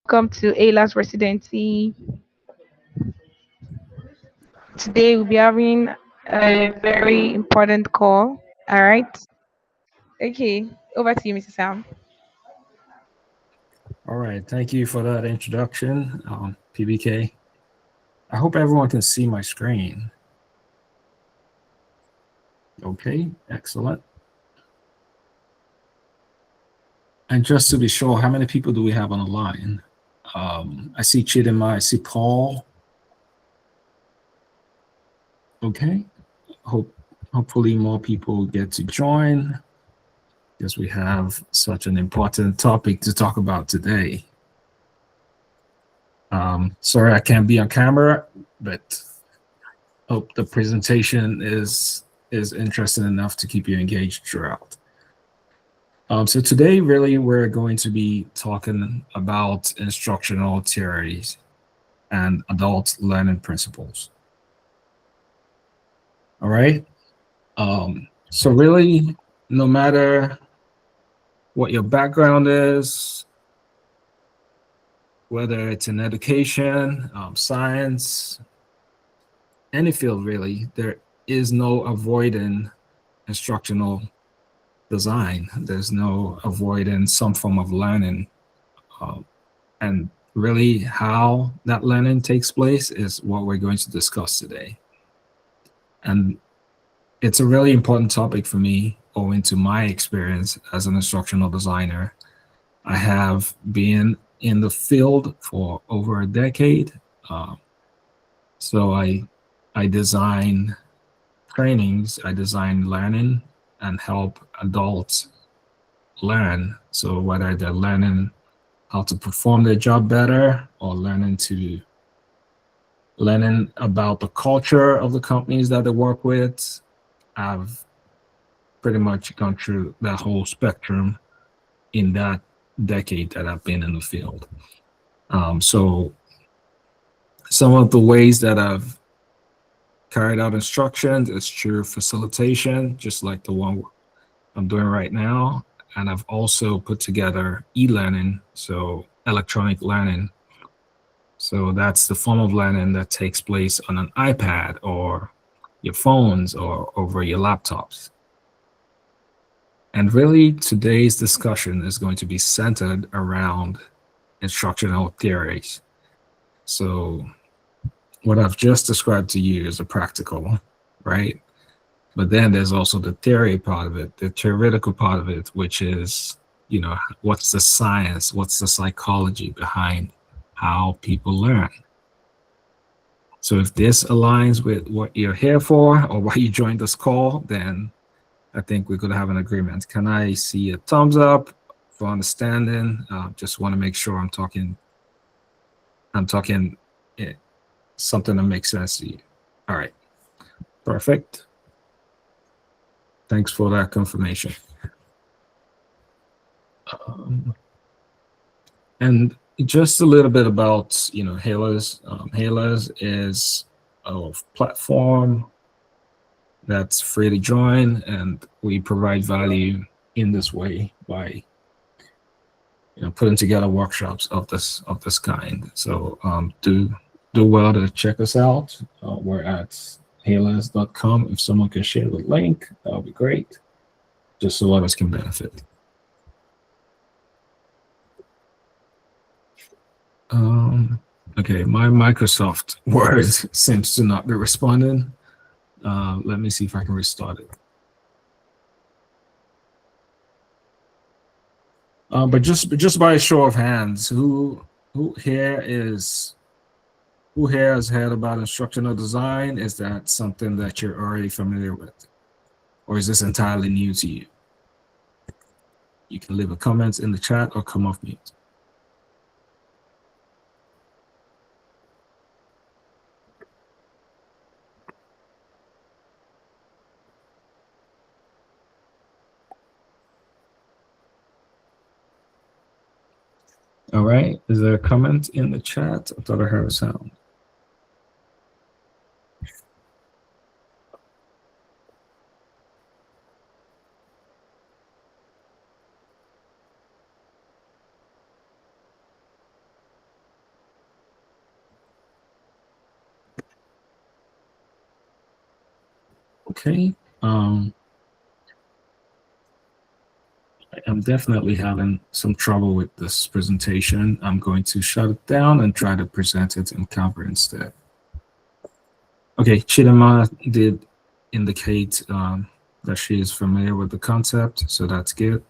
Welcome to Hailerz Residency. Today we'll be having a very important call. All right. Okay. Over to you, Mr. Sam. All right, thank you for that introduction, PBK. I hope everyone can see my screen. Okay, excellent. And just to be sure, how many people do we have on the line? I see Chidima, I see Paul. Okay, hopefully more people get to join because we have such an important topic to talk about today. Sorry I can't be on camera, but hope the presentation is interesting enough to keep you engaged throughout. So today, really, we're going to be talking about instructional theories and adult learning principles. All right. So really, no matter what your background is, whether it's in education, science, any field really, there is no avoiding instructional design. There's no avoiding some form of learning. And really how that learning takes place is what we're going to discuss today. And it's a really important topic for me owing to my experience as an instructional designer. I have been in the field for over a decade. So I design trainings, I design learning and help adults learn. So whether they're learning how to perform their job better or learning about the culture of the companies that they work with, I've pretty much gone through that whole spectrum in that decade that I've been in the field. So some of the ways that I've carried out instruction is through facilitation, just like the one I'm doing right now. And I've also put together e-learning, so electronic learning. So that's the form of learning that takes place on an iPad or your phones or over your laptops. And really, today's discussion is going to be centered around instructional theories. So what I've just described to you is a practical, right? But then there's also the theory part of it, the theoretical part of it, which is, what's the science, what's the psychology behind how people learn. So if this aligns with what you're here for or why you joined this call, then I think we could have an agreement. Can I see a thumbs up for understanding? Just want to make sure I'm talking something that makes sense to you. All right, perfect. Thanks for that confirmation. And just a little bit about, Hailerz. Hailerz is a platform that's free to join, and we provide value in this way by putting together workshops of this kind. So do well to check us out. We're at hailerz.com. If someone can share the link, that would be great, just so others can benefit. Okay, my Microsoft Word seems to not be responding. Let me see if I can restart it. But just by a show of hands, who here has heard about instructional design? Is that something that you're already familiar with, or is this entirely new to you? You can leave a comment in the chat or come off mute. All right, is there a comment in the chat? I thought I heard a sound. Okay. I'm definitely having some trouble with this presentation. I'm going to shut it down and try to present it in Canva instead. Okay, Chidama did indicate that she is familiar with the concept, so that's good.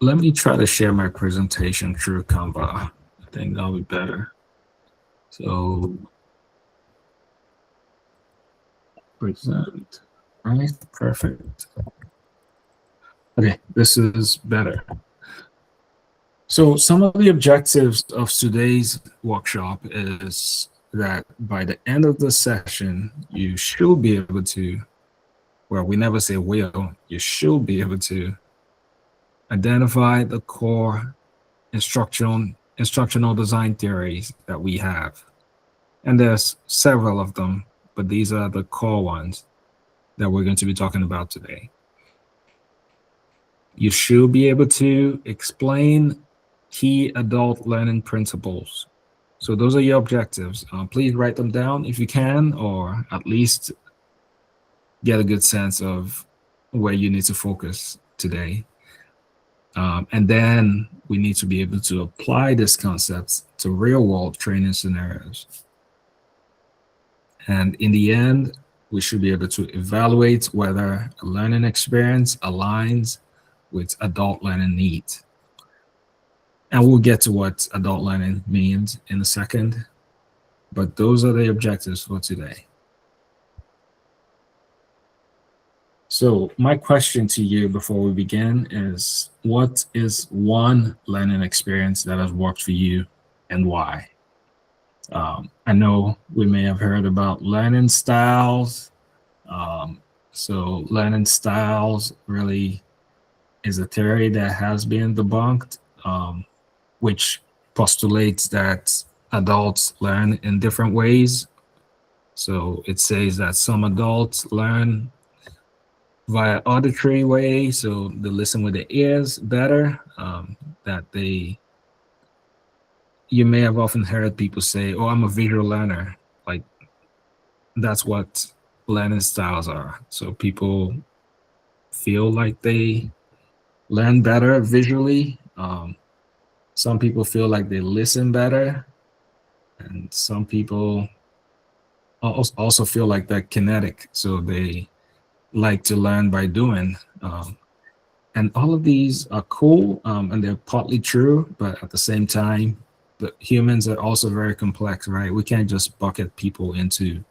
Let me try to share my presentation through Canva. I think that'll be better. So, present, right? Perfect. Okay, this is better. So some of the objectives of today's workshop is that by the end of the session, you should be able to, well, we never say will, you should be able to identify the core instructional design theories that we have. And there's several of them, but these are the core ones that we're going to be talking about today. You should be able to explain key adult learning principles. So those are your objectives. Please write them down if you can, or at least get a good sense of where you need to focus today. And then we need to be able to apply these concepts to real world training scenarios. And in the end, we should be able to evaluate whether a learning experience aligns with adult learning needs. And we'll get to what adult learning means in a second, but those are the objectives for today. So my question to you before we begin is, what is one learning experience that has worked for you and why? I know we may have heard about learning styles. So learning styles really is a theory that has been debunked, which postulates that adults learn in different ways. So it says that some adults learn via auditory way, so they listen with their ears better. That you may have often heard people say, "Oh, I'm a visual learner." Like that's what learning styles are. So people feel like they learn better visually. Some people feel like they listen better, and some people also feel like they're kinetic, so they like to learn by doing. And all of these are cool, and they're partly true, but at the same time, the humans are also very complex, right? We can't just bucket people into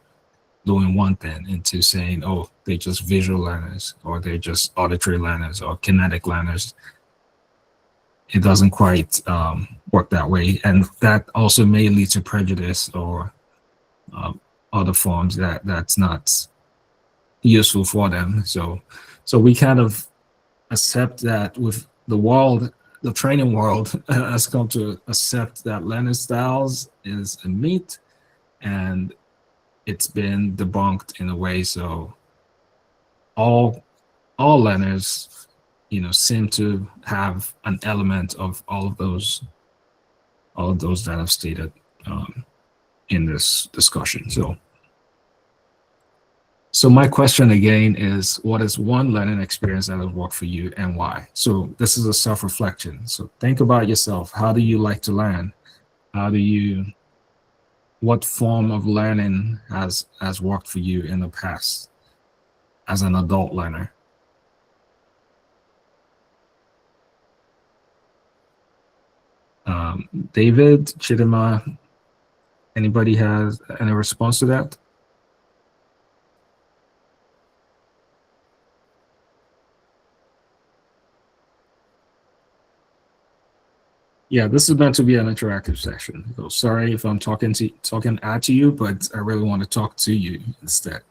doing one thing, into saying, oh, they're just visual learners, or they're just auditory learners, or kinetic learners. It doesn't quite work that way, and that also may lead to prejudice or other forms that's not useful for them. So we kind of accept that with the world, the training world has come to accept that learning styles is a myth, and it's been debunked in a way. So all learners, seem to have an element of all of those that I've stated in this discussion. So my question again is, what is one learning experience that has worked for you and why? So this is a self-reflection. So think about yourself. How do you like to learn? What form of learning has worked for you in the past as an adult learner? David, Chidima, anybody has any response to that? Yeah, this is meant to be an interactive session. So sorry if I'm talking at you, but I really want to talk to you instead.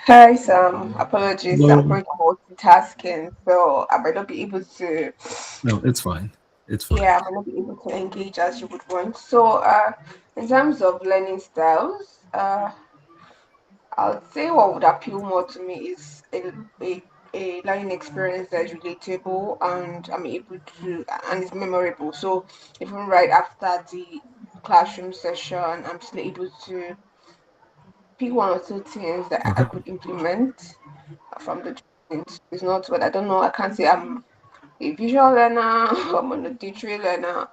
Hi, Sam. Apologies. I'm Hello. currently multitasking, so I might not be able to. No, it's fine. It's fine. Yeah, I might not be able to engage as you would want. So, in terms of learning styles, I would say what would appeal more to me is a learning experience that is relatable and I'm able to and is memorable. So even right after the classroom session, I'm still able to pick one or two things that I Okay. could implement from the training. It's not what I don't know. I can't say I'm a visual learner, I'm an auditory learner,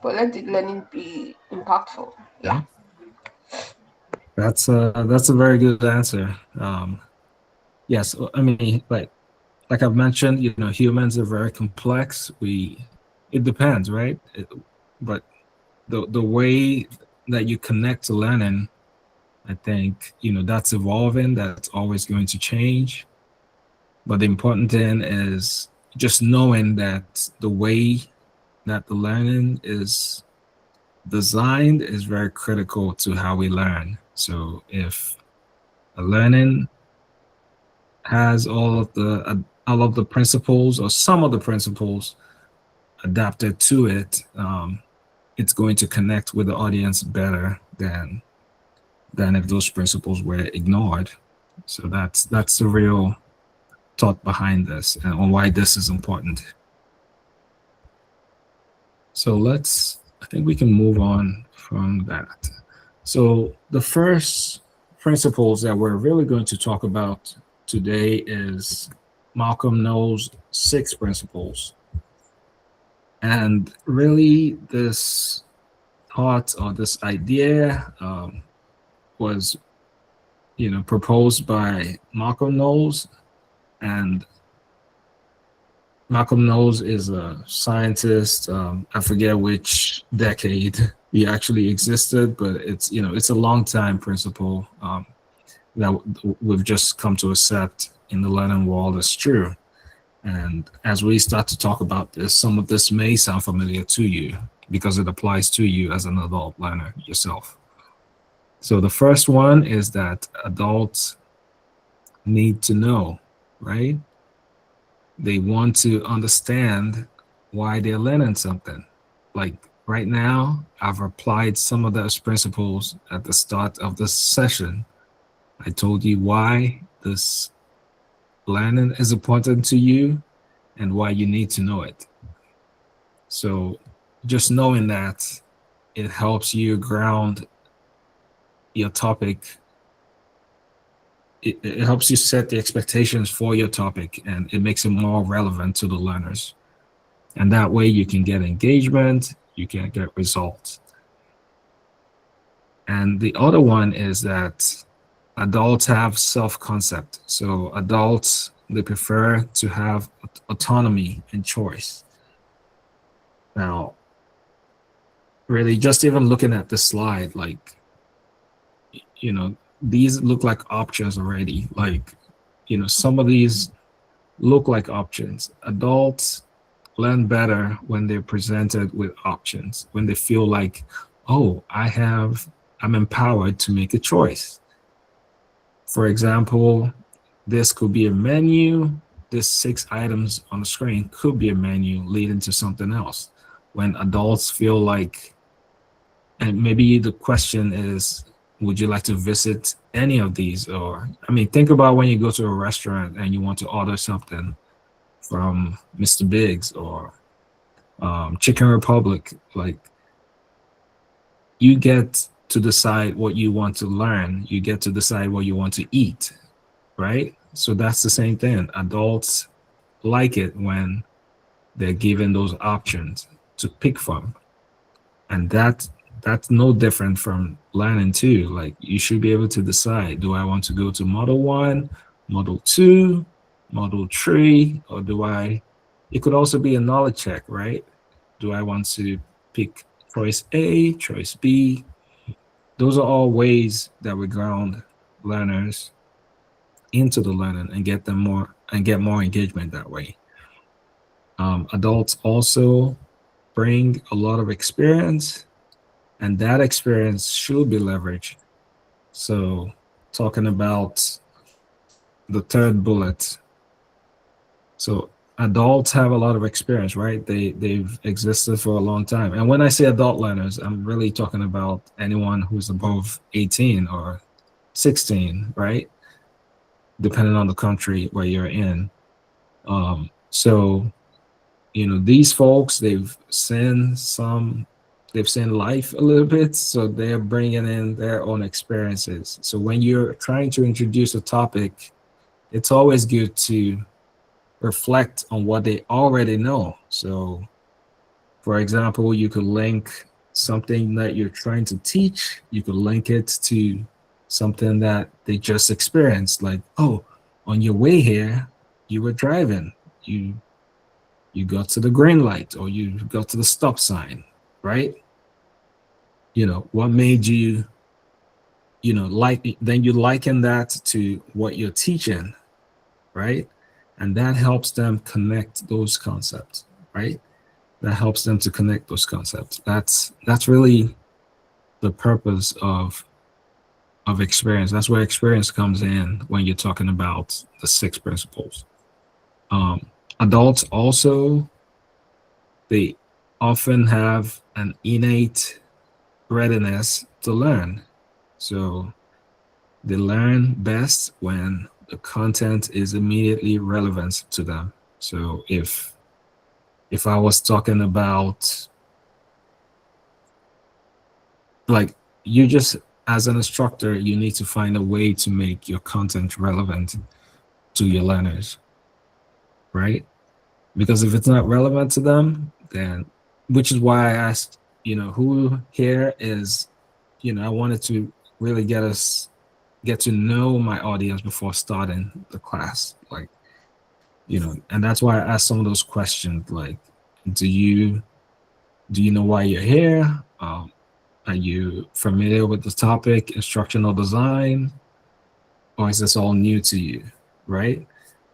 but let the learning be impactful. Yeah. Yeah. That's a very good answer. Yes, I mean, like I've mentioned, humans are very complex. It depends, right? But the way that you connect to learning, I think, that's evolving. That's always going to change. But the important thing is just knowing that the way that the learning is designed is very critical to how we learn. So if a learning has all of the principles or some of the principles adapted to it, it's going to connect with the audience better than if those principles were ignored. So that's the real thought behind this and on why this is important. So I think we can move on from that. So the first principles that we're really going to talk about today is Malcolm Knowles' 6 principles. And really this thought or this idea was, proposed by Malcolm Knowles. And Malcolm Knowles is a scientist. I forget which decade he actually existed, but it's a long time principle that we've just come to accept in the learning world as true. And as we start to talk about this, some of this may sound familiar to you because it applies to you as an adult learner yourself. So the first one is that adults need to know, right? They want to understand why they're learning something. Like right now, I've applied some of those principles at the start of this session. I told you why this learning is important to you and why you need to know it. So just knowing that, it helps you ground your topic. It helps you set the expectations for your topic, and it makes it more relevant to the learners. And that way you can get engagement, you can get results. And the other one is that adults have self-concept. So adults, they prefer to have autonomy and choice. Now, really, just even looking at the slide, like, these look like options already. Like, some of these look like options. Adults learn better when they're presented with options, when they feel like, oh, I'm empowered to make a choice. For example, this could be a menu. This 6 items on the screen could be a menu leading to something else. When adults feel like, and maybe the question is, would you like to visit any of these? Or, I mean, think about when you go to a restaurant and you want to order something from Mr. Biggs or Chicken Republic. Like, you get to decide what you want to learn. You get to decide what you want to eat, right? So that's the same thing. Adults like it when they're given those options to pick from. And that's no different from learning too. Like, you should be able to decide, do I want to go to Model 1, Model 2, Model 3, or it could also be a knowledge check, right? Do I want to pick choice A, choice B? Those are all ways that we ground learners into the learning and get more engagement that way. Adults also bring a lot of experience, and that experience should be leveraged. So talking about the third bullet. So adults have a lot of experience, right? They've existed for a long time. And when I say adult learners, I'm really talking about anyone who's above 18 or 16, right? Depending on the country where you're in. So, these folks, they've they've seen life a little bit, so they're bringing in their own experiences. So when you're trying to introduce a topic, it's always good to reflect on what they already know. So for example, you could link something that you're trying to teach, you could link it to something that they just experienced. Like, oh, on your way here, you were driving, you got to the green light or you got to the stop sign, right? What made you, then you liken that to what you're teaching, right? And that helps them connect those concepts, right? That helps them to connect those concepts. That's really the purpose of experience. That's where experience comes in when you're talking about the 6 principles. Adults also, they often have an innate readiness to learn. So they learn best when the content is immediately relevant to them. So if I was talking about, like, you just, as an instructor, you need to find a way to make your content relevant to your learners, right? Because if it's not relevant to them, then, which is why I asked, who here is, I wanted to really get to know my audience before starting the class, like, and that's why I asked some of those questions, like, do you know why you're here? Are you familiar with the topic, instructional design, or is this all new to you, right?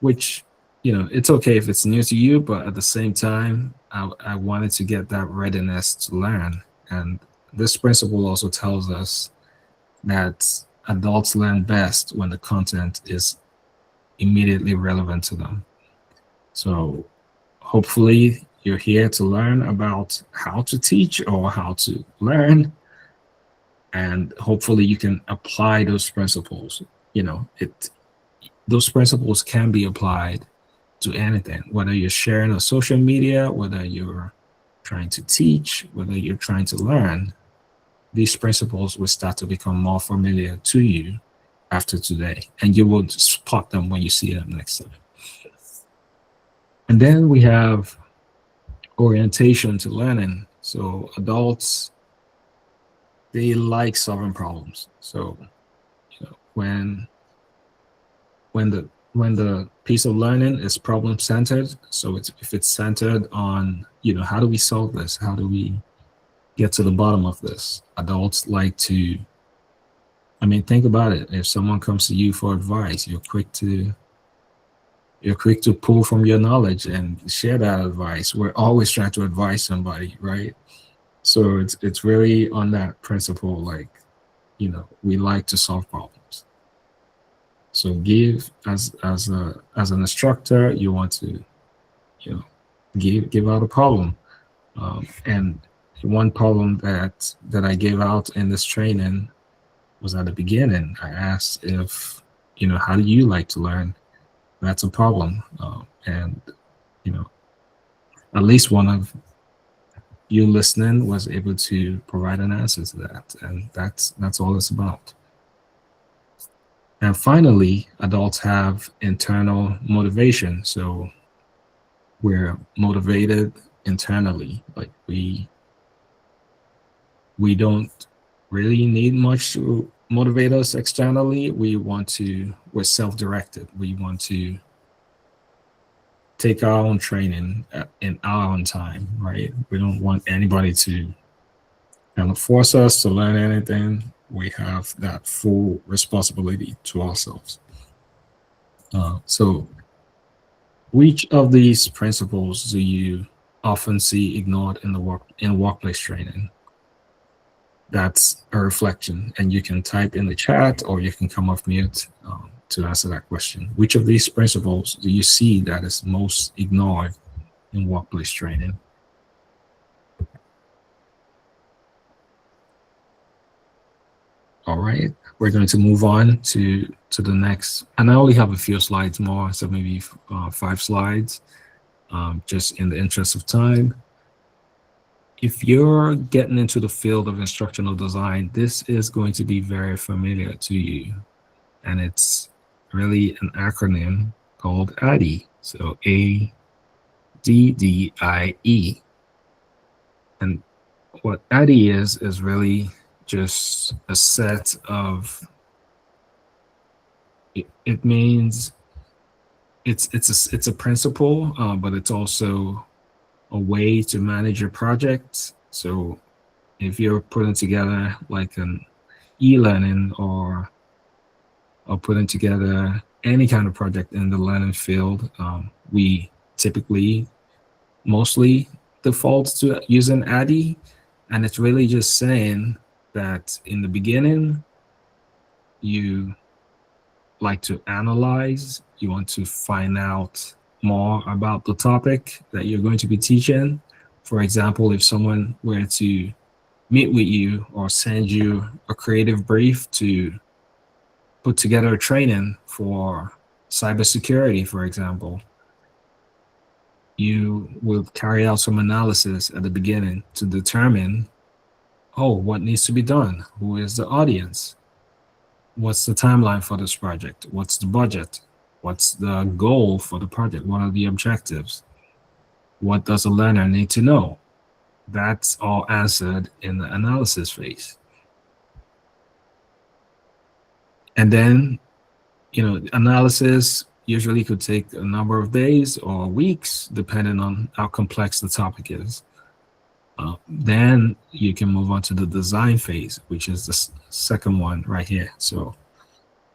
Which, it's okay if it's new to you, but at the same time, I wanted to get that readiness to learn. And this principle also tells us that adults learn best when the content is immediately relevant to them. So hopefully you're here to learn about how to teach or how to learn, and hopefully you can apply those principles. Those principles can be applied to anything, whether you're sharing on social media, whether you're trying to teach, whether you're trying to learn. These principles will start to become more familiar to you after today, and you will spot them when you see them next time. And then we have orientation to learning. So adults, they like solving problems. So when the piece of learning is problem centered, so if it's centered on, how do we solve this? How do we get to the bottom of this? Adults like to, think about it. If someone comes to you for advice, you're quick to pull from your knowledge and share that advice. We're always trying to advise somebody, right? So it's really on that principle, like, we like to solve problems. So as an instructor, you want to, give out a problem. And one problem that I gave out in this training was at the beginning. I asked if, how do you like to learn? That's a problem. And, at least one of you listening was able to provide an answer to that. And that's all it's about. And finally, adults have internal motivation. So we're motivated internally. Like we don't really need much to motivate us externally. We're self-directed. We want to take our own training in our own time, right? We don't want anybody to kind of force us to learn anything. We have that full responsibility to ourselves. So which of these principles do you often see ignored in workplace training? That's a reflection, and you can type in the chat or you can come off mute to answer that question. Which of these principles do you see that is most ignored in workplace training? All right, we're going to move on to the next, and I only have a few slides more, so maybe 5 slides, just in the interest of time. if you're getting into the field of instructional design, this is going to be very familiar to you. And it's really an acronym called ADDIE. So ADDIE. And what ADDIE is really just a set of, it means it's a principle, but it's also a way to manage your projects. So if you're putting together like an e-learning or putting together any kind of project in the learning field, we typically mostly default to using ADDIE. And it's really just saying that in the beginning, you like to analyze, you want to find out more about the topic that you're going to be teaching. For example, if someone were to meet with you or send you a creative brief to put together a training for cybersecurity, for example, you will carry out some analysis at the beginning to determine, oh, what needs to be done? Who is the audience? What's the timeline for this project? What's the budget? What's the goal for the project? What are the objectives? What does a learner need to know? That's all answered in the analysis phase. And then, analysis usually could take a number of days or weeks, depending on how complex the topic is. Then you can move on to the design phase, which is the second one right here. So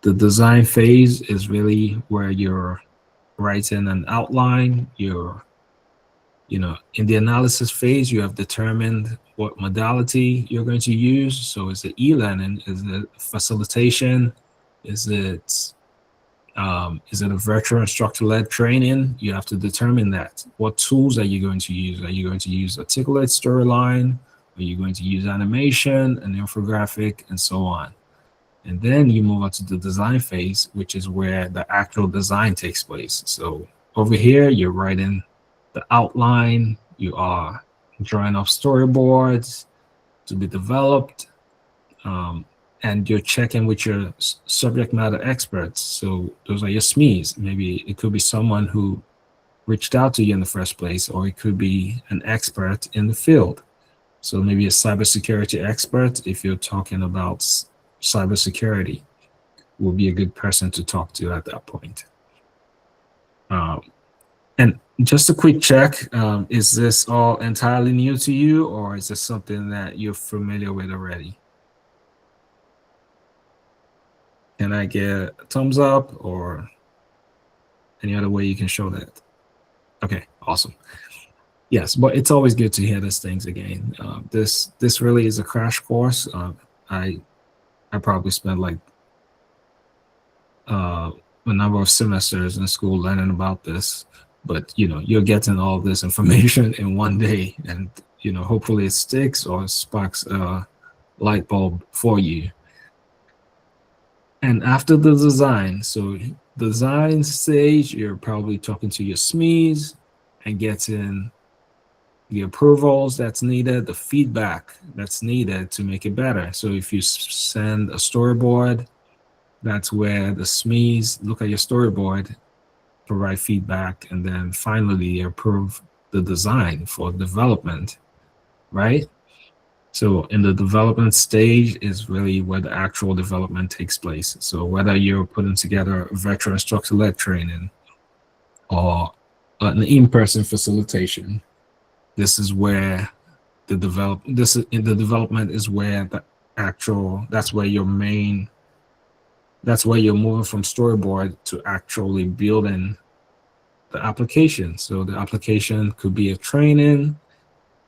the design phase is really where you're writing an outline. In the analysis phase, you have determined what modality you're going to use. So is it e-learning? Is it facilitation? Is it a virtual instructor-led training? You have to determine that. What tools are you going to use? Are you going to use articulate storyline? Are you going to use animation, an infographic, and so on? And then you move on to the design phase, which is where the actual design takes place. So over here, you're writing the outline. You are drawing up storyboards to be developed. And you're checking with your subject matter experts. So those are your SMEs. Maybe it could be someone who reached out to you in the first place, or it could be an expert in the field. So maybe a cybersecurity expert, if you're talking about cybersecurity, will be a good person to talk to at that point. And just a quick check, is this all entirely new to you, or is this something that you're familiar with already? Can I get a thumbs up or any other way you can show that? Okay, awesome. Yes, but it's always good to hear these things again. This really is a crash course. I probably spent like a number of semesters in school learning about this, but you're getting all this information in one day, and hopefully it sticks or sparks a light bulb for you. And after the design, so design stage, you're probably talking to your SMEs and getting the approvals that's needed, the feedback that's needed to make it better. So if you send a storyboard, that's where the SMEs look at your storyboard, provide feedback, and then finally approve the design for development, right? So in the development stage is really where the actual development takes place. So whether you're putting together a virtual instructor-led training or an in-person facilitation, this is where the development is where that's where you're moving from storyboard to actually building the application. So the application could be a training,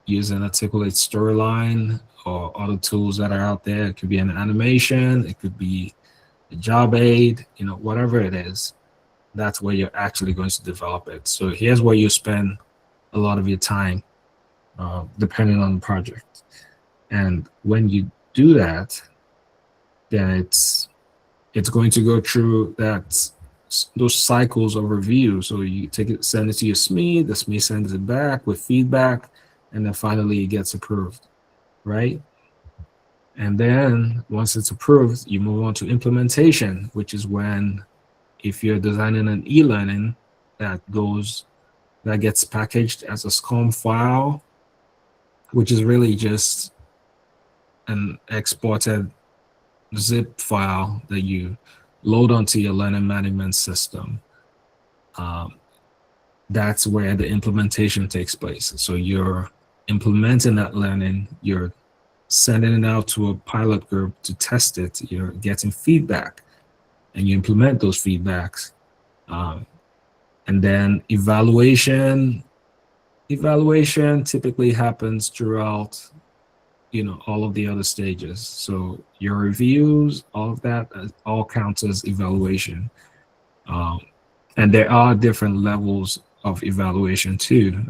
using articulate storyline or other tools that are out there. It could be an animation, it could be a job aid, whatever it is, that's where you're actually going to develop it. So here's where you spend a lot of your time, depending on the project. And when you do that, then it's going to go through those cycles of review. So you take it, send it to your SME, the SME sends it back with feedback. and then finally it gets approved, right? And then once it's approved, you move on to implementation, which is when, if you're designing an e-learning that gets packaged as a SCORM file, which is really just an exported zip file that you load onto your learning management system. That's where the implementation takes place. So you're implementing that learning, you're sending it out to a pilot group to test it, you're getting feedback, and you implement those feedbacks. And then evaluation typically happens throughout, all of the other stages. So your reviews, all of that, all counts as evaluation. And there are different levels of evaluation too.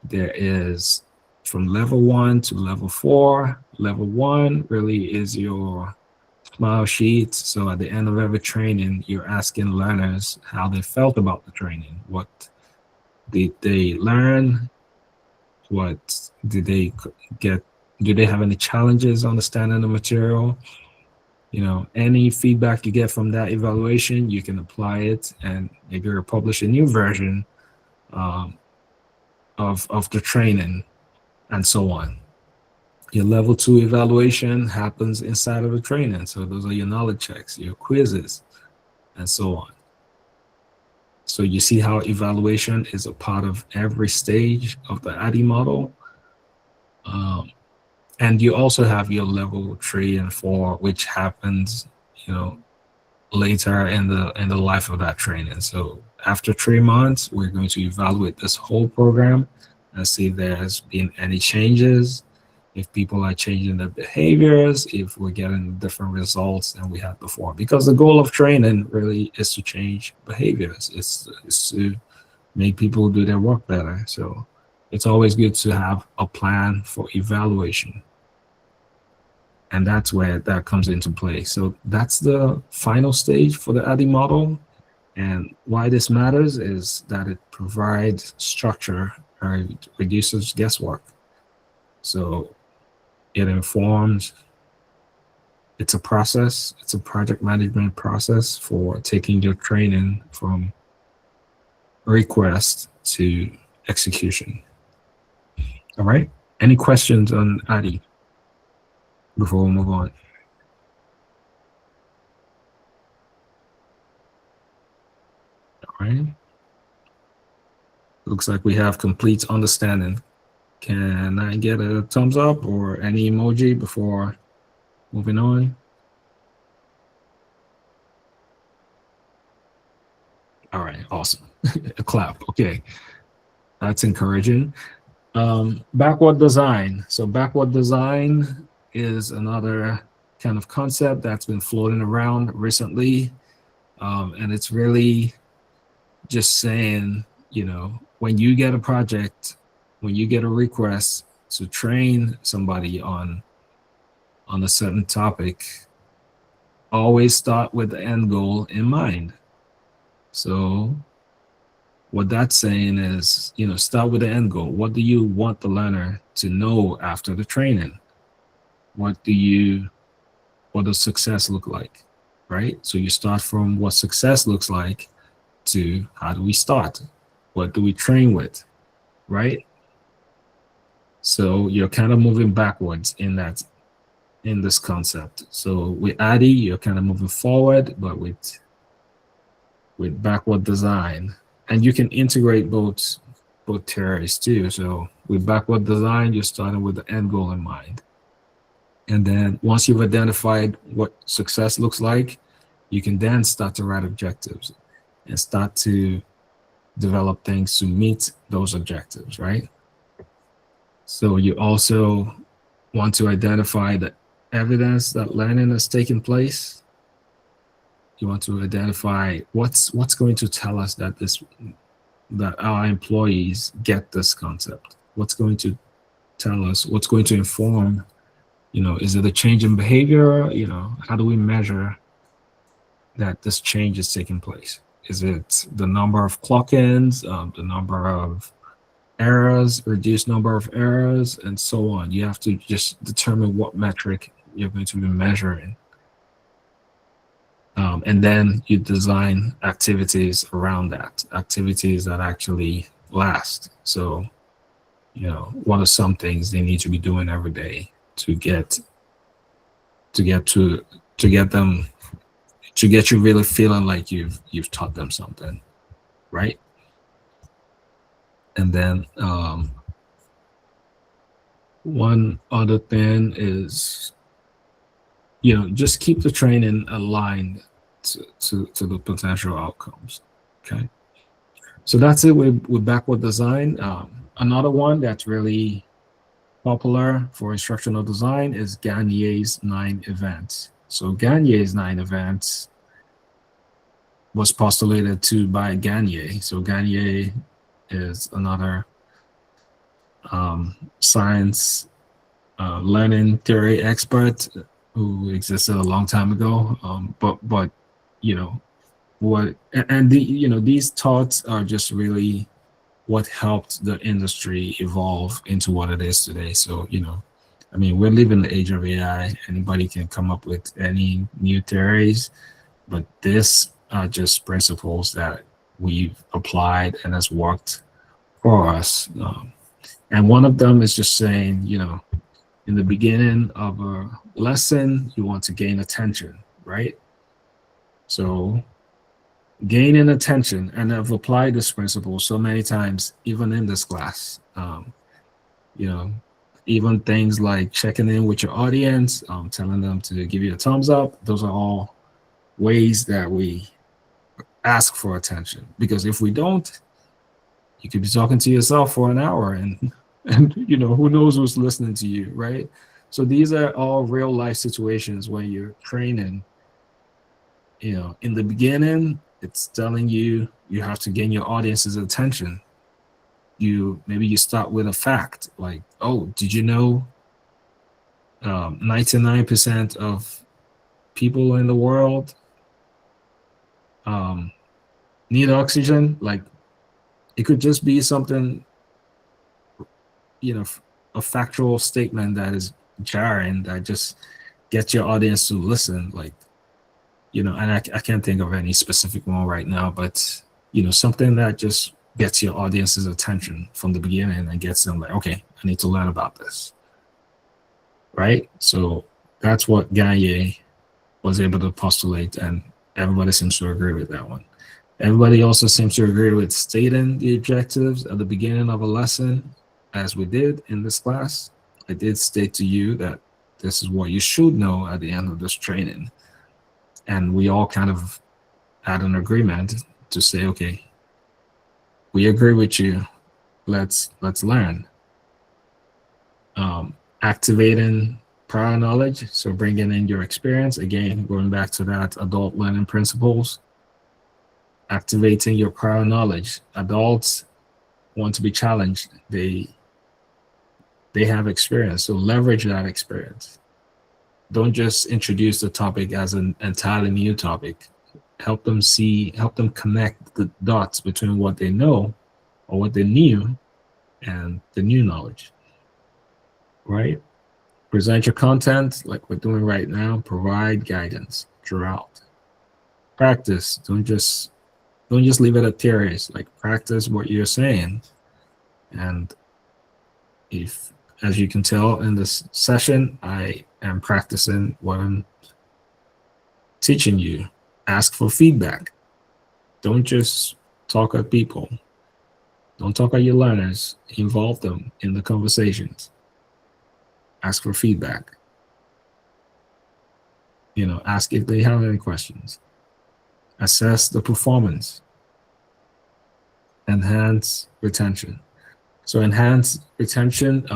There is from level 1 to level 4. Level 1 really is your smile sheet. So at the end of every training, you're asking learners how they felt about the training. What did they learn? What did they get? Do they have any challenges understanding the material? Any feedback you get from that evaluation, you can apply it and maybe republish a new version of the training, and so on. Your level 2 evaluation happens inside of the training. So those are your knowledge checks, your quizzes, and so on. So you see how evaluation is a part of every stage of the ADDIE model. And you also have your level 3 and 4, which happens, later in the life of that training. So after 3 months, we're going to evaluate this whole program and see if there's been any changes, if people are changing their behaviors, if we're getting different results than we had before. Because the goal of training really is to change behaviors. It's to make people do their work better. So it's always good to have a plan for evaluation. And that's where that comes into play. So that's the final stage for the ADDIE model. And why this matters is that it provides structure or it reduces guesswork. So it informs, it's a process, it's a project management process for taking your training from request to execution. All right, any questions on ADDIE before we move on? All right, looks like we have complete understanding. Can I get a thumbs up or any emoji before moving on? All right, awesome. A clap. Okay, that's encouraging. Backward design. So backward design is another kind of concept that's been floating around recently. And it's really just saying, when you get a project, when you get a request to train somebody on a certain topic, always start with the end goal in mind. So what that's saying is, start with the end goal. What do you want the learner to know after the training? What does success look like, right? So you start from what success looks like to how do we start? What do we train with, right? So you're kind of moving backwards in this concept. So with ADDIE, you're kind of moving forward, but with backward design. And you can integrate both theories too. So with backward design, you're starting with the end goal in mind. And then once you've identified what success looks like, you can then start to write objectives and start to develop things to meet those objectives, right? So you also want to identify the evidence that learning has taken place. You want to identify what's going to tell us that our employees get this concept. What's going to tell us, what's going to inform, is it a change in behavior? How do we measure that this change is taking place? Is it the number of clock-ins, the number of errors, reduce number of errors, and so on. You have to just determine what metric you're going to be measuring. And then you design activities around that, activities that actually last. So, what are some things they need to be doing every day to get to get to to get them to get you really feeling like you've taught them something, right? And then one other thing is, just keep the training aligned to the potential outcomes. Okay. So that's it with backward design. Another one that's really popular for instructional design is Gagne's 9 events. So Gagne's 9 events was postulated to by Gagne. So Gagne is another science learning theory expert who existed a long time ago. But what and these thoughts are just really what helped the industry evolve into what it is today. So I mean, we're living the age of AI. Anybody can come up with any new theories, but this are just principles that we've applied and has worked for us. And one of them is just saying, in the beginning of a lesson, you want to gain attention, right? So gaining attention, and I've applied this principle so many times, even in this class. Even things like checking in with your audience, telling them to give you a thumbs up. Those are all ways that we ask for attention. Because if we don't, you could be talking to yourself for an hour, and who knows who's listening to you, right? So these are all real life situations when you're training. In the beginning, it's telling you have to gain your audience's attention. Maybe you start with a fact like, oh, did you know 99% of people in the world need oxygen? Like, it could just be something, a factual statement that is jarring, that just gets your audience to listen. Like, and I can't think of any specific one right now, but something that just gets your audience's attention from the beginning and gets them like, okay, I need to learn about this, right? So that's what Gagne was able to postulate, and everybody seems to agree with that one. Everybody also seems to agree with stating the objectives at the beginning of a lesson, as we did in this class. I did state to you that this is what you should know at the end of this training. And we all kind of had an agreement to say, okay, we agree with you. Let's learn. Activating prior knowledge, so bringing in your experience. Again, going back to that adult learning principles. Activating your prior knowledge. Adults want to be challenged. They have experience, so leverage that experience. Don't just introduce the topic as an entirely new topic. Help them connect the dots between what they know or what they knew and the new knowledge, right? Present your content like we're doing right now. Provide guidance throughout. Practice. Don't just leave it at theories. Like, practice what you're saying. And if, as you can tell in this session, I am practicing what I'm teaching you. Ask for feedback. Don't just talk at people. Don't talk at your learners. Involve them in the conversations. Ask for feedback. Ask if they have any questions. Assess the performance. Enhance retention. So enhance retention,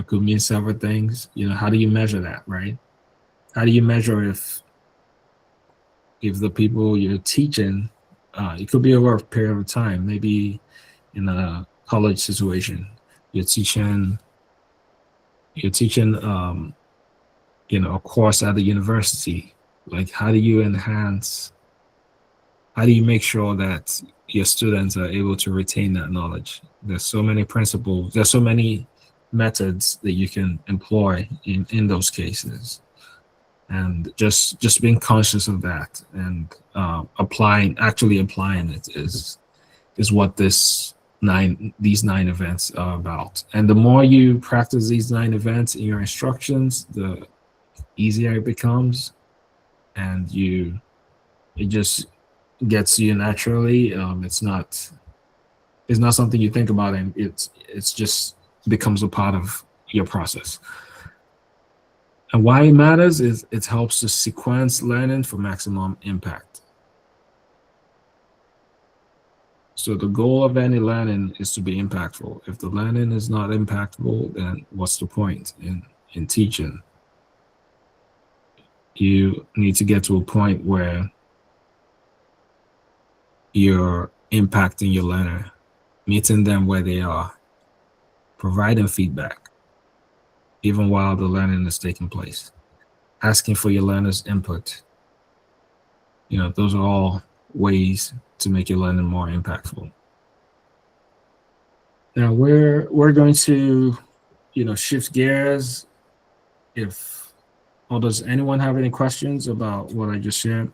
could mean several things. How do you measure that, right? How do you measure if the people you're teaching, it could be over a period of time, maybe in a college situation, you're teaching a course at the university. Like, how do you make sure that your students are able to retain that knowledge. There's so many principles, there's so many methods that you can employ in those cases. And just being conscious of that and actually applying it is what these 9 events are about. And the more you practice these 9 events in your instructions, the easier it becomes, and it just gets you naturally. It's not something you think about, and it's just becomes a part of your process. And why it matters is it helps to sequence learning for maximum impact. So the goal of any learning is to be impactful. If the learning is not impactful, then what's the point in teaching? You need to get to a point where you're impacting your learner, meeting them where they are, providing feedback, even while the learning is taking place, asking for your learner's input. Those are all ways to make your learning more impactful. Now we're going to, shift gears. If or does anyone have any questions about what I just shared?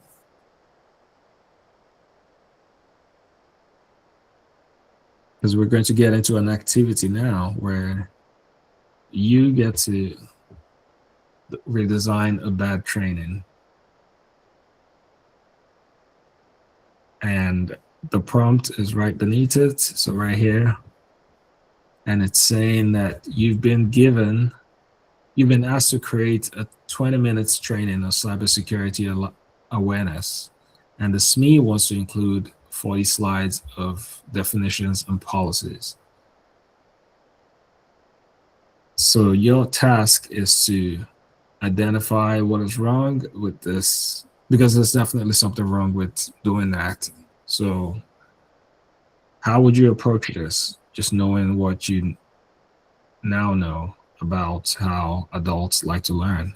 Because we're going to get into an activity now where you get to redesign a bad training. And the prompt is right beneath it. So right here. And it's saying that you've been asked to create a 20 minutes training on cybersecurity awareness. And the SME wants to include 40 slides of definitions and policies. So your task is to identify what is wrong with this, because there's definitely something wrong with doing that. So how would you approach this? Just knowing what you now know about how adults like to learn.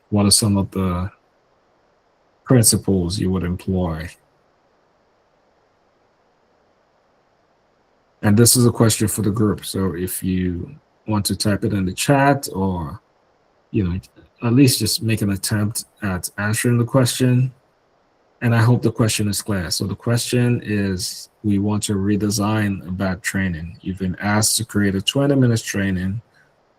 What are some of the principles you would employ? And this is a question for the group. So if you want to type it in the chat, or at least just make an attempt at answering the question. And I hope the question is clear. So the question is, we want to redesign a bad training. You've been asked to create a 20 minutes training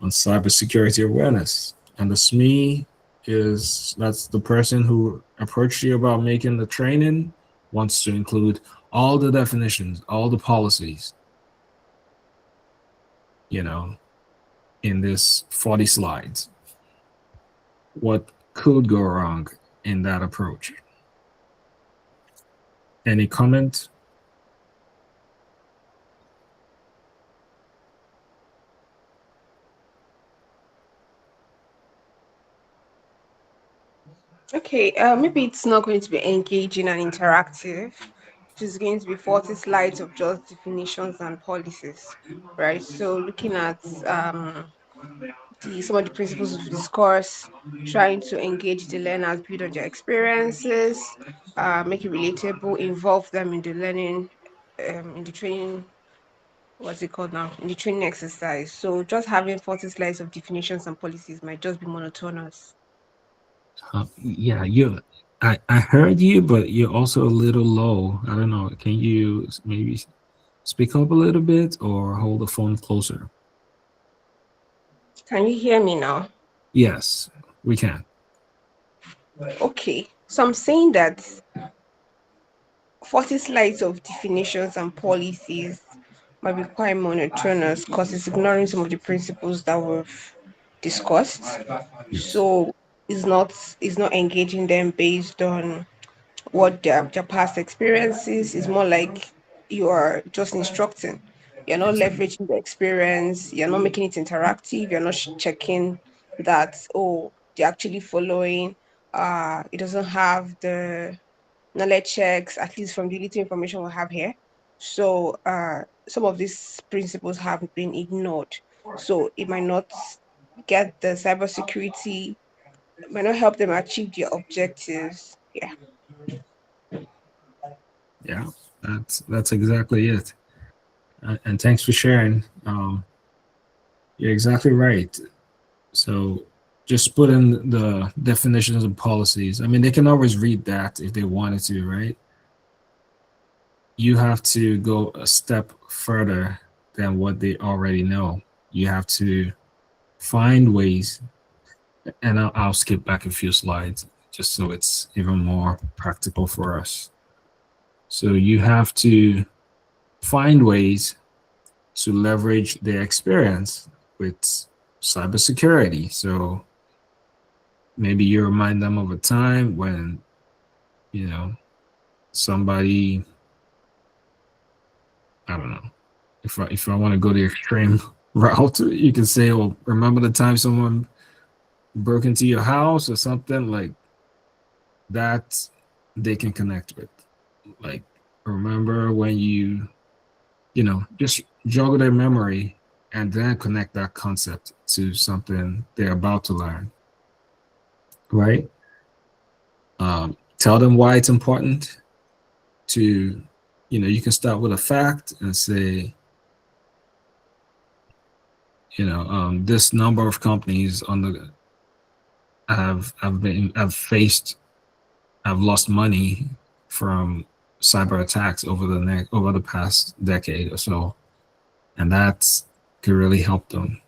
on cybersecurity awareness. And the SME that's the person who approached you about making the training, wants to include all the definitions, all the policies, in this 40 slides. What could go wrong in that approach? Any comment? Okay, maybe it's not going to be engaging and interactive. It is going to be 40 slides of just definitions and policies, right? So looking at some of the principles of discourse, trying to engage the learners, build on their experiences, make it relatable, involve them in the learning, in the training. What's it called now? In the training exercise. So just having 40 slides of definitions and policies might just be monotonous. Yeah, I heard you, but you're also a little low. I don't know. Can you maybe speak up a little bit or hold the phone closer? Can you hear me now? Yes, we can. Okay. So I'm saying that 40 slides of definitions and policies might be quite monotonous because it's ignoring some of the principles that we've discussed. Yes. So it's not engaging them based on what their past experiences. Is more like you are just instructing. You're not Exactly. leveraging the experience. You're not making it interactive. You're not checking that, oh, they're actually following. It doesn't have the knowledge checks, at least from the little information we have here. So some of these principles have been ignored. So it might not get the cybersecurity, might not help them achieve their objectives. Yeah. Yeah. That's exactly it. And thanks for sharing. You're exactly right. So just put in the definitions and policies. I mean, they can always read that if they wanted to, right? You have to go a step further than what they already know. You have to find ways, and I'll skip back a few slides just so it's even more practical for us. So you have to find ways to leverage their experience with cybersecurity. So maybe you remind them of a time when, you know, somebody, I don't know, if I want to go the extreme route, you can say, "Oh, remember the time someone broke into your house or something like that?" They can connect with. Like, remember when just jog their memory and then connect that concept to something they're about to learn, right? Tell them why it's important to, you can start with a fact and say, this number of companies on the have lost money from cyber attacks over the past decade or so, and that could really help them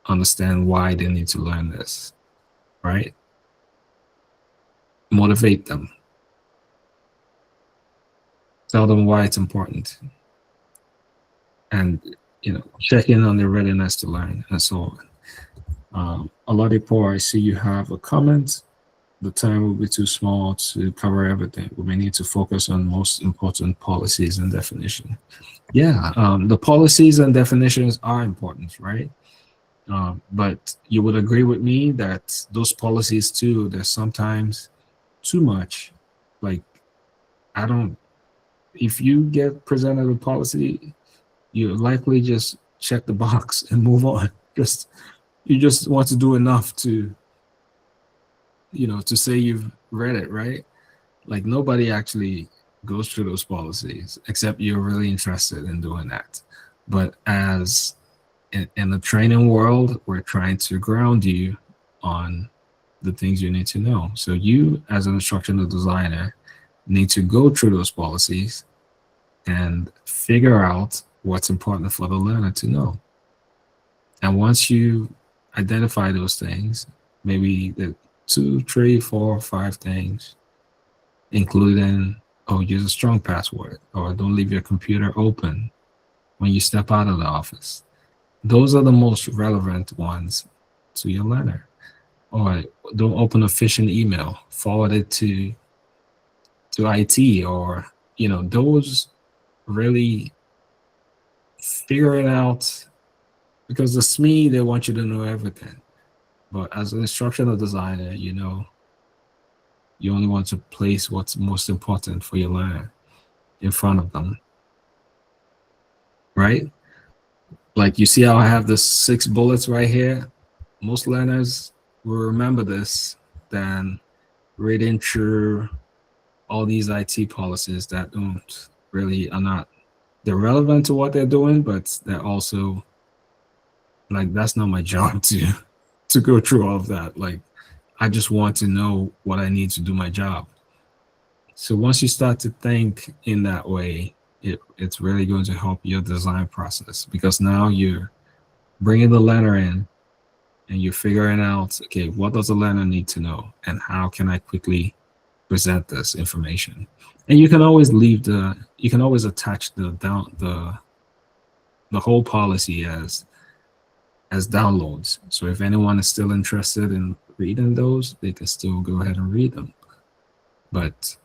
understand why they need to learn this, right? Motivate them. Tell them why it's important, and check in on their readiness to learn and so on. Oladipo, I see you have a comment. The time will be too small to cover everything. We may need to focus on most important policies and definition. Yeah, the policies and definitions are important, right? But you would agree with me that those policies too, there's sometimes too much. Like, if you get presented a policy, you likely just check the box and move on. You just want to do enough to say you've read it, right? Like, nobody actually goes through those policies except you're really interested in doing that. But as in the training world, we're trying to ground you on the things you need to know. So you, as an instructional designer, need to go through those policies and figure out what's important for the learner to know. And once you identify those things, maybe the 2, 3, 4, 5 things, including, use a strong password, or don't leave your computer open when you step out of the office. Those are the most relevant ones to your learner. Or don't open a phishing email, forward it to IT, or, those really figure it out, because the SME, they want you to know everything. But as an instructional designer, you only want to place what's most important for your learner in front of them, right? Like, you see how I have the 6 bullets right here? Most learners will remember this than reading through all these IT policies that they're relevant to what they're doing, but they're also, like, that's not my job to go through all of that. Like, I just want to know what I need to do my job. So once you start to think in that way, it's really going to help your design process, because now you're bringing the learner in and you're figuring out, okay, what does the learner need to know and how can I quickly present this information? And you can always attach the whole policy as downloads. So if anyone is still interested in reading those, they can still go ahead and read them. But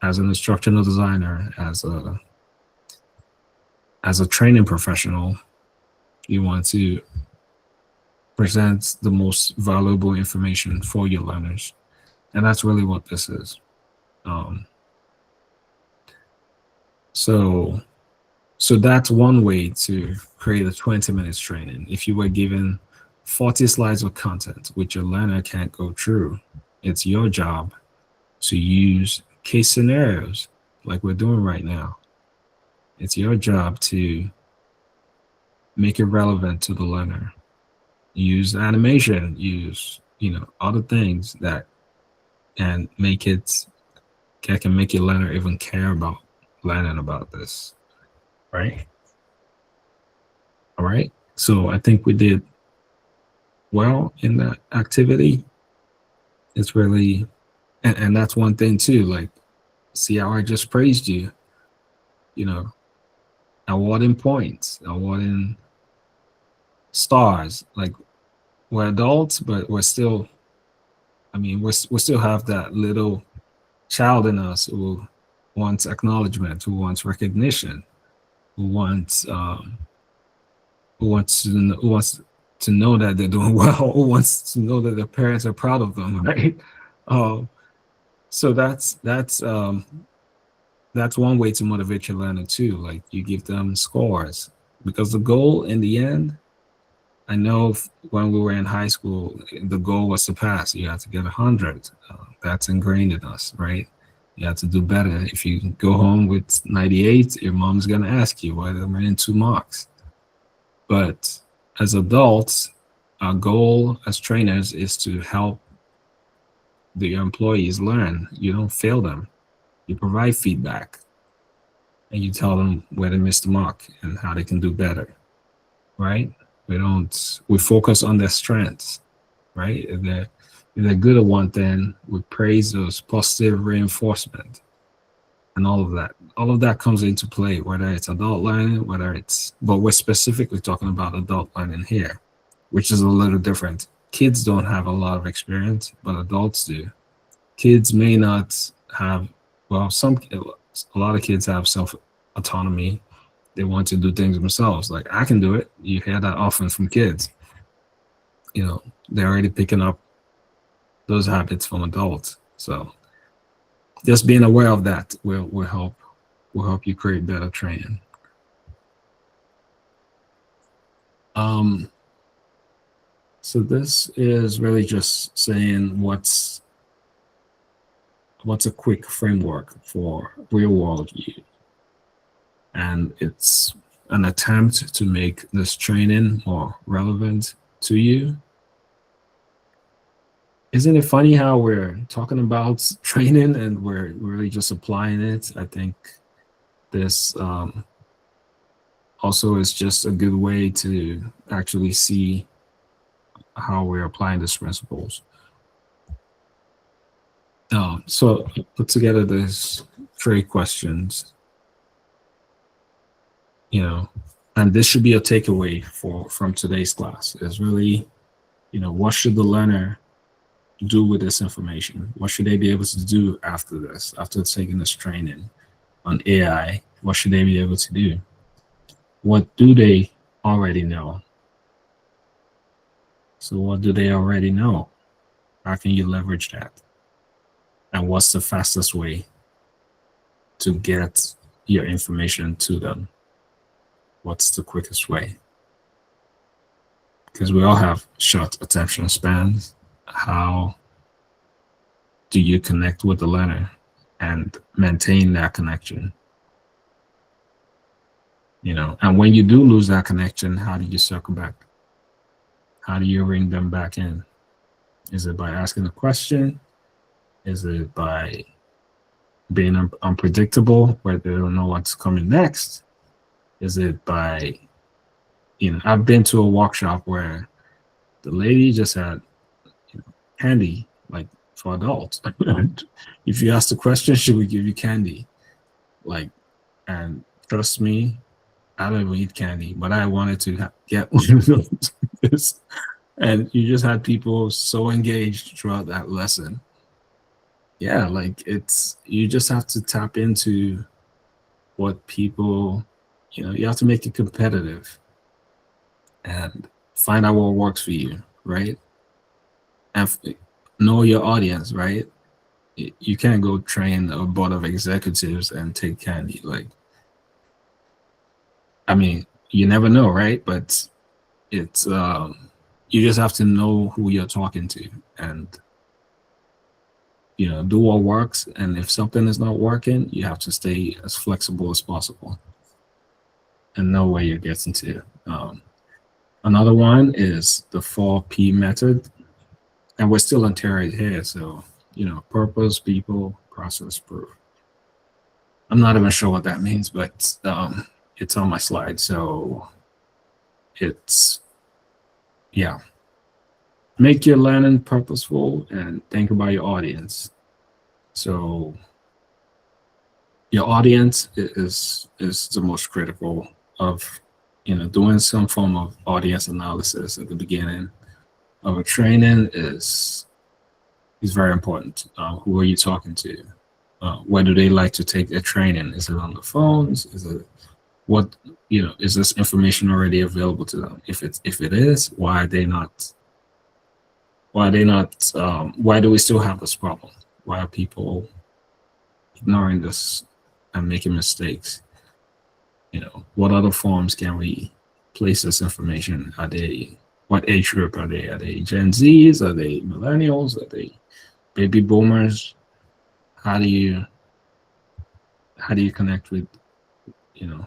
as an instructional designer, as a training professional, you want to present the most valuable information for your learners. And that's really what this is. So that's one way to create a 20 minutes training. If you were given 40 slides of content which your learner can't go through, it's your job to use case scenarios like we're doing right now. It's your job to make it relevant to the learner. Use animation, use, other things that and make it that can make your learner even care about learning about this. Right? All right. So I think we did well in that activity. It's really and that's one thing too, like see how I just praised you, you know, awarding points, awarding stars. Like we're adults, but we're still, we still have that little child in us who wants acknowledgement, who wants recognition, who wants who wants to know that they're doing well, who wants to know that their parents are proud of them, right? Um, so that's one way to motivate your learner too. Like you give them scores because the goal in the end, I know when we were in high school, the goal was to pass. You have to get 100. That's ingrained in us, right? You have to do better. If you go home with 98, your mom's gonna ask you why am I in 2 marks. But as adults, our goal as trainers is to help the employees learn. You don't fail them. You provide feedback and you tell them where they missed the mark and how they can do better, right? We focus on their strengths, right? If they're good at one thing, we praise those positive reinforcement and all of that. All of that comes into play, whether it's adult learning, but we're specifically talking about adult learning here, which is a little different. Kids don't have a lot of experience, but adults do. Kids may not have, well, a lot of kids have self autonomy. They want to do things themselves. Like I can do it. You hear that often from kids. They're already picking up those habits from adults. So just being aware of that will help you create better training. So this is really just saying what's a quick framework for real world use. And it's an attempt to make this training more relevant to you. Isn't it funny how we're talking about training and we're really just applying it? I think this also is just a good way to actually see how we're applying these principles. So I put together these 3 questions, and this should be a takeaway from today's class. Is really, what should the learner do with this information? What should they be able to do after this, after taking this training on AI? What should they be able to do? What do they already know? So what do they already know? How can you leverage that? And what's the fastest way to get your information to them? What's the quickest way? Because we all have short attention spans. How do you connect with the learner and maintain that connection? And when you do lose that connection, how do you circle back? How do you bring them back in? Is it by asking a question? Is it by being unpredictable, where they don't know what's coming next? Is it by, I've been to a workshop where the lady just had candy, like for adults. If you ask the question, she would give you candy. And trust me, I don't even eat candy, but I wanted to get one of those. And you just had people so engaged throughout that lesson. Yeah, you just have to tap into what people, you have to make it competitive and find out what works for you, right? And know your audience, right? You can't go train a board of executives and take candy. You never know, right? But it's you just have to know who you're talking to and do what works, and if something is not working, you have to stay as flexible as possible and know where you're getting to. Another one is the 4P method, and we're still on theory here. So, purpose, people, process, proof. I'm not even sure what that means, but it's on my slide. So it's, yeah, make your learning purposeful and think about your audience. So your audience is the most critical of, doing some form of audience analysis at the beginning of a training is very important. Who are you talking to? Where do they like to take their training? Is it on the phones? Is it what, is this information already available to them? If it is, why are they not? Why are they not? Why do we still have this problem? Why are people ignoring this and making mistakes? What other forms can we place this information? Are they, what age group are they? Are they Gen Zs? Are they millennials? Are they baby boomers? How do you connect with, you know,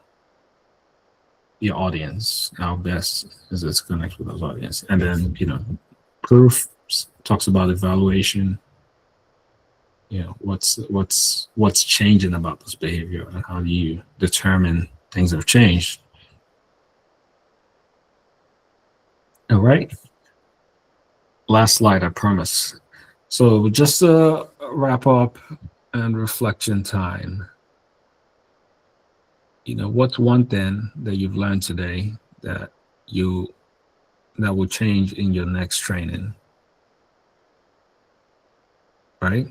your audience? How best is it to connect with those audience? And then, proof talks about evaluation. What's changing about this behavior, and how do you determine things have changed? All right. Last slide, I promise. So just to wrap up and reflection time. What's one thing that you've learned today that will change in your next training? Right?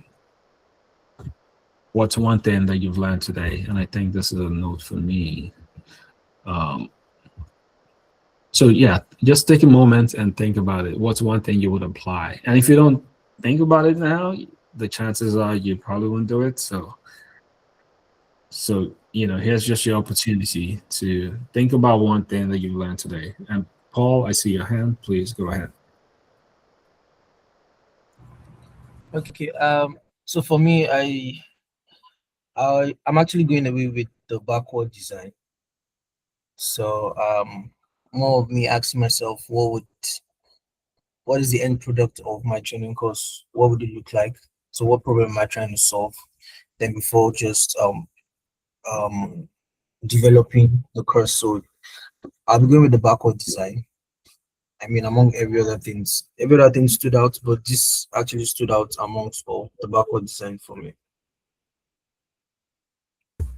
What's one thing that you've learned today? And I think this is a note for me. So yeah, just take a moment and think about it. What's one thing you would apply? And if you don't think about it now, the chances are you probably won't do it. So here's just your opportunity to think about one thing that you learned today. And Paul, I see your hand. Please go ahead. Okay. So for me, I'm actually going away with the backward design. So more of me asking myself, what is the end product of my training course? What would it look like? So what problem am I trying to solve? Then before just developing the course. So I'll be going with the backward design. I mean, among every other thing stood out, but this actually stood out amongst all, the backward design for me.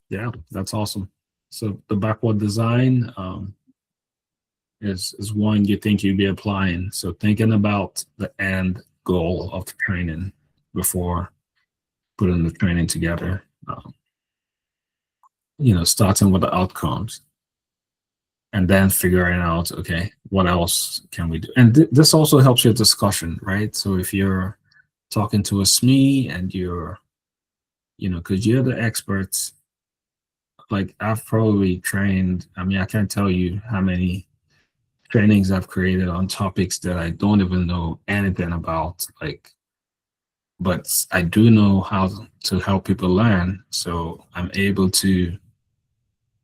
Yeah, that's awesome. So the backward design is one you think you'd be applying. So thinking about the end goal of the training before putting the training together. Starting with the outcomes, and then figuring out, okay, what else can we do? And this also helps your discussion, right? So if you're talking to a SME and you're, because you're the experts, like I've probably trained, I mean, I can't tell you how many trainings I've created on topics that I don't even know anything about, but I do know how to help people learn. So I'm able to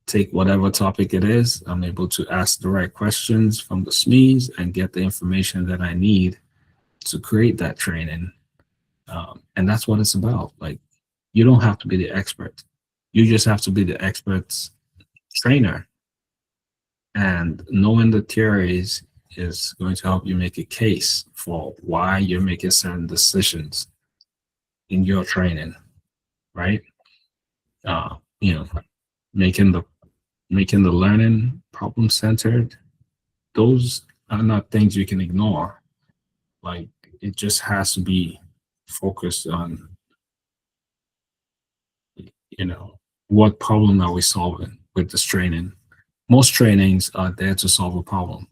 take whatever topic it is, I'm able to ask the right questions from the SMEs and get the information that I need to create that training. And that's what it's about. Like, you don't have to be the expert. You just have to be the expert's trainer. And knowing the theories is going to help you make a case for why you're making certain decisions in your training, right? Making the learning problem centered. Those are not things you can ignore. Like, it just has to be focused on, what problem are we solving with this training? Most trainings are there to solve a problem,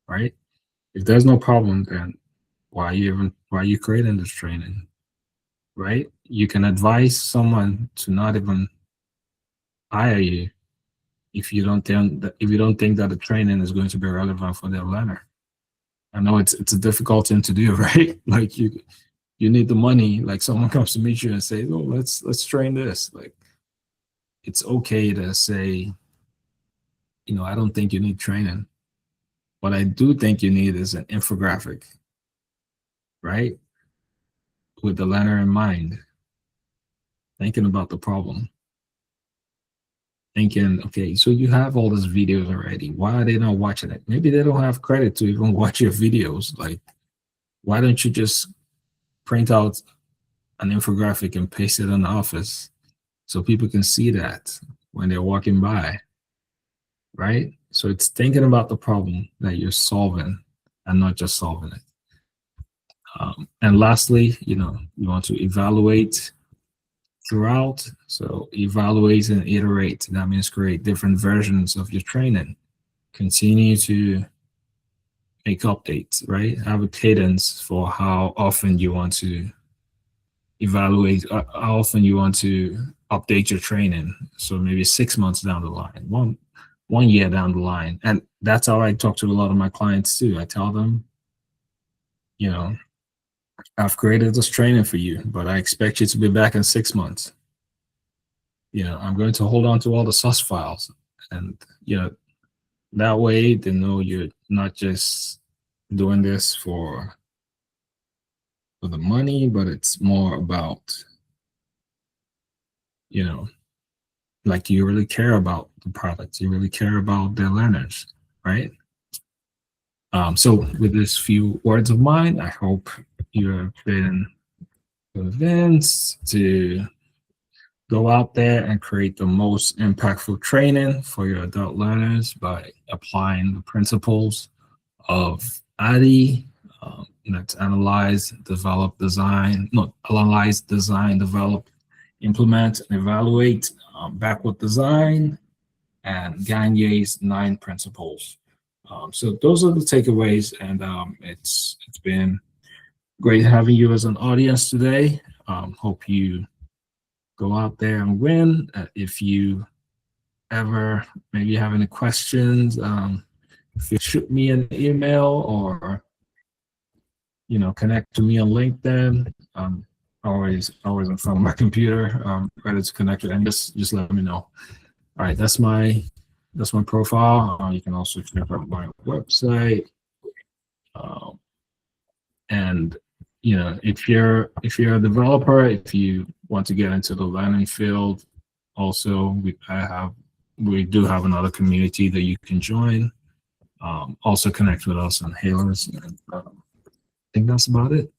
right? If there's no problem, then why are you creating this training, right? You can advise someone to not even hire you if you don't think that the training is going to be relevant for their learner. I know it's a difficult thing to do, right? Like, you need the money. Like someone comes to meet you and say, "Oh, let's train this." Like, it's okay to say, I don't think you need training. What I do think you need is an infographic, right? With the learner in mind, thinking about the problem. Thinking, okay, so you have all these videos already. Why are they not watching it? Maybe they don't have credit to even watch your videos. Like, why don't you just print out an infographic and paste it in the office so people can see that when they're walking by, right? So it's thinking about the problem that you're solving and not just solving it. And lastly, you want to evaluate throughout. So evaluate and iterate. That means create different versions of your training. Continue to make updates, right? Have a cadence for how often you want to evaluate, how often you want to update your training. So maybe 6 months down the line, one year down the line. And that's how I talk to a lot of my clients too. I tell them, I've created this training for you, but I expect you to be back in 6 months. I'm going to hold on to all the source files, and that way they know you're not just doing this for the money, but it's more about, like you really care about the product, you really care about their learners, right? So with these few words of mine, I hope you have been convinced to go out there and create the most impactful training for your adult learners by applying the principles of ADDIE. That's analyze, develop, design, develop, implement, and evaluate, backward design, and Gagne's 9 principles. So those are the takeaways, and it's been great having you as an audience today. Hope you go out there and win. If you ever maybe have any questions, if you shoot me an email or connect to me on LinkedIn. Always in front of my computer, ready to connect with, and just let me know. All right, that's my profile. You can also check out my website. And if you're a developer, if you want to get into the learning field, also we do have another community that you can join. Also connect with us on Hailerz. And I think that's about it.